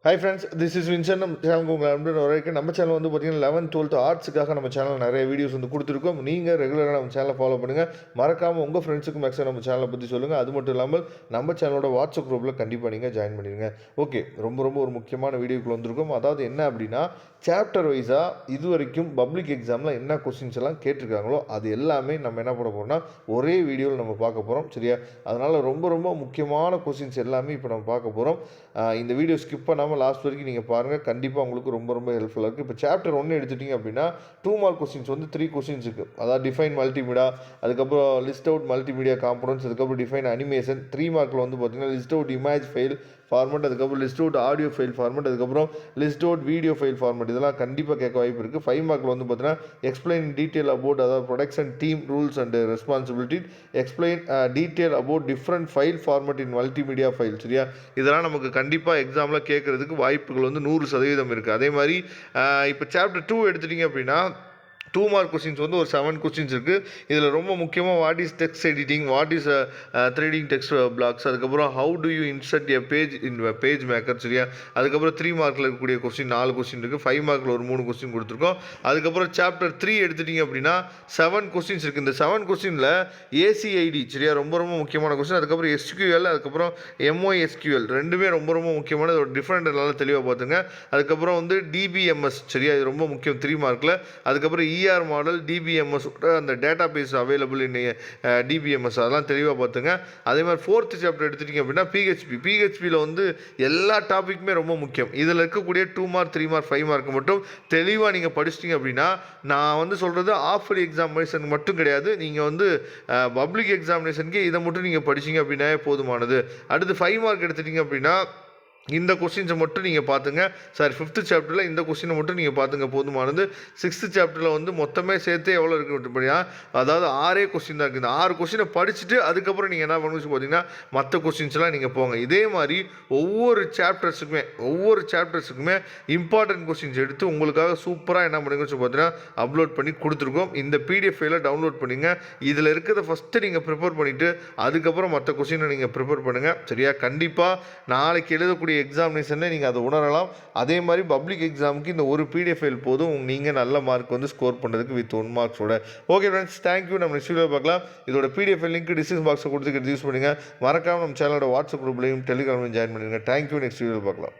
Hi friends, this is Vinson. நம்ம சேனலுக்கு உங்களை அன்புடன் வரவேற்கிறேன். நம்ம சேனல் வந்து பார்த்தீங்கன்னா 11th 12th ஆர்ட்ஸுக்காக நம்ம சேனல் நிறைய வீடியோஸ் வந்து கொடுத்துருக்கோம். நீங்கள் ரெகுலராக நம்ம சேனலை ஃபாலோ பண்ணுங்கள். மறக்காமல் உங்கள் ஃப்ரெண்ட்ஸுக்கு மேக்ஸிமம் நம்ம சேனலை பற்றி சொல்லுங்கள். அது மட்டும் இல்லாமல் நம்ம சேனலோட வாட்ஸ்அப் குரூப்பில் கண்டிப்பாக நீங்கள் ஜாயின் பண்ணிடுங்க. ஓகே, ரொம்ப ஒரு முக்கியமான வீடியோக்குள்ள வந்திருக்கும். அதாவது என்ன அப்படின்னா, சாப்டர் வைஸாக இது வரைக்கும் பப்ளிக் எக்ஸாமில் என்ன கொஸ்டின்ஸ் எல்லாம் கேட்டிருக்காங்களோ அது எல்லாமே நம்ம என்ன பண்ண போகிறோம்னா ஒரே வீடியோவில் நம்ம பார்க்க போகிறோம். சரியா? அதனால் ரொம்ப முக்கியமான கொஸ்டின்ஸ் எல்லாமே இப்போ நம்ம பார்க்க போகிறோம். இந்த வீடியோ ஸ்கிப் பண்ணாமல் லாஸ்ட் வரைக்கும் நீங்கள் பாருங்கள். கண்டிப்பாக உங்களுக்கு ரொம்ப ஹெல்ப்ஃபுல்லாக இருக்குது. இப்போ சாப்டர் 1 எடுத்துட்டிங்க அப்படின்னா 2 மார்க் கொஸ்டின்ஸ் வந்து 3 கொஸ்டின்ஸ் இருக்குது. அதாவது டிஃபைன் மல்டிமீடியா, அதுக்கப்புறம் லிஸ்ட் அவுட் மல்டிமீடியா காம்பனன்ட்ஸ், அதுக்கப்புறம் டிஃபைன் அனிமேஷன். 3 மார்க்கில் வந்து பார்த்தீங்கன்னா list out image file format, அதுக்கப்புறம் list out audio file format, அதுக்கப்புறம் list out video file format. இதெல்லாம் கண்டிப்பாக கேட்க வாய்ப்பு இருக்குது. 5 மார்க்கில் வந்து பார்த்தீங்கன்னா எக்ஸ்பிளைன் டீட்டெயில் அபவுட், அதாவது production team rules and responsibility, explain detail about different file format in multimedia file. சரியா? இதெல்லாம் நமக்கு கண்டிப்பாக எக்ஸாமில் கேட்குறதுக்கு வாய்ப்புகள் வந்து 100% இருக்குது. அதே மாதிரி இப்போ சாப்டர் 2 எடுத்துட்டிங்க அப்படின்னா 2 மார்க் கொஸ்டின்ஸ் வந்து ஒரு 7 கொஸ்டின்ஸ் இருக்குது. இதில் ரொம்ப முக்கியமாக what is text editing, what is threading text blocks, அதுக்கப்புறம் how do you insert a page in page maker. சரியா? அதுக்கப்புறம் 3 மார்க்கில் இருக்கக்கூடிய கொஸ்டின் 4 கொஸ்டின் இருக்குது. 5 மார்க்கில் ஒரு 3 கொஸ்டின் கொடுத்துருக்கோம். அதுக்கப்புறம் சாப்டர் 3 எடுத்துட்டிங்க அப்படின்னா 7 கொஸ்டின்ஸ் இருக்குது. இந்த 7 கொஸ்டினில் ஏசிஐடி, சரியா, ரொம்ப முக்கியமான கொஸ்டின். அதுக்கப்புறம் எஸ்கியூஎல், அதுக்கப்புறம் எம்ஓஎஸ்கியூஎல் ரெண்டுமே ரொம்ப முக்கியமான ஒரு டிஃப்ரெண்ட் நல்லா தெளிவாக பார்த்துங்க. அதுக்கப்புறம் வந்து டிபிஎம்எஸ், சரியா, இது ரொம்ப முக்கியம் 3 மார்க்கில். அதுக்கப்புறம் ER மாடல், டிபிஎம்எஸ், அந்த database available in DBMS, அதெல்லாம் தெளிவாக பார்த்துங்க. அதே மாதிரி 4th சாப்டர் எடுத்துட்டிங்க அப்படின்னா பிஹெச்பியில் வந்து எல்லா டாப்பிக்குமே ரொம்ப முக்கியம். இதில் இருக்கக்கூடிய 2 மார்க் 3 மார்க் 5 மார்க் மட்டும் தெளிவாக நீங்கள் படிச்சிட்டிங்க அப்படின்னா, நான் வந்து சொல்கிறது ஆஃப் இயர்லி எக்ஸாமினேஷன் மட்டும் கிடையாது, நீங்கள் வந்து பப்ளிக் எக்ஸாமினேஷனுக்கு இதை மட்டும் நீங்கள் படிச்சிங்க அப்படின்னா போதுமானது. அடுத்து 5 மார்க் எடுத்துட்டிங்க அப்படின்னா இந்த கொஸ்டின்ஸை மட்டும் நீங்கள் பார்த்துங்க. சாரி, 5th சாப்டரில் இந்த கொஸ்டினை மட்டும் நீங்கள் பார்த்துங்க போதுமானது. 6th சாப்டரில் வந்து மொத்தமே சேர்த்து எவ்வளோ இருக்குது, அதாவது 6 கொஸ்டின் தான் இருக்குது. இந்த 6 கொஸ்டினை படிச்சுட்டு அதுக்கப்புறம் நீங்கள் என்ன பண்ணுச்சு பார்த்தீங்கன்னா மற்ற கொஸ்டின்ஸ்லாம் நீங்கள் போங்க. இதே மாதிரி ஒவ்வொரு சாப்டர்ஸுக்குமே இம்பார்ட்டன்ட் கொஸ்டின்ஸ் எடுத்து உங்களுக்காக சூப்பராக என்ன பண்ணுங்கன்னு பார்த்தீங்கன்னா அப்லோட் பண்ணி கொடுத்துருக்கோம். இந்த PDF ஃபைலை டவுன்லோட் பண்ணிங்க. இதில் இருக்கிறத ஃபஸ்ட்டு நீங்கள் ப்ரிப்பேர் பண்ணிவிட்டு அதுக்கப்புறம் மற்ற கொஸ்டினை நீங்கள் ப்ரிப்பேர் பண்ணுங்கள். சரியா? கண்டிப்பாக நாளைக்கு எழுதக்கூடிய எக்ஸாமினேஷனில் நீங்கள் அதை உணரலாம். அதே மாதிரி பப்ளிக் எக்ஸாமுக்கு இந்த ஒரு PDF ஃபைல் போதும் நீங்கள் நல்ல மார்க் வந்து ஸ்கோர் பண்ணுறதுக்கு வித் 1 மார்க்ஸோட. Okay friends, thank you. நம்ம நெக்ஸ்ட் வீடியோ பார்க்கலாம். இதோட PDF ஃபைல் லிங்க் டிஸ்கிரிப்ஷன் பாக்ஸை கொடுத்து யூஸ் பண்ணுங்கள். மறக்காமல் நம்ம சேனலோட வாட்ஸ்அப் குரூப்லையும் டெலிகிராம்லையும் ஜாயின் பண்ணுங்கள். தேங்க்யூ. நெக்ஸ்ட் வீடியோ பார்க்கலாம்.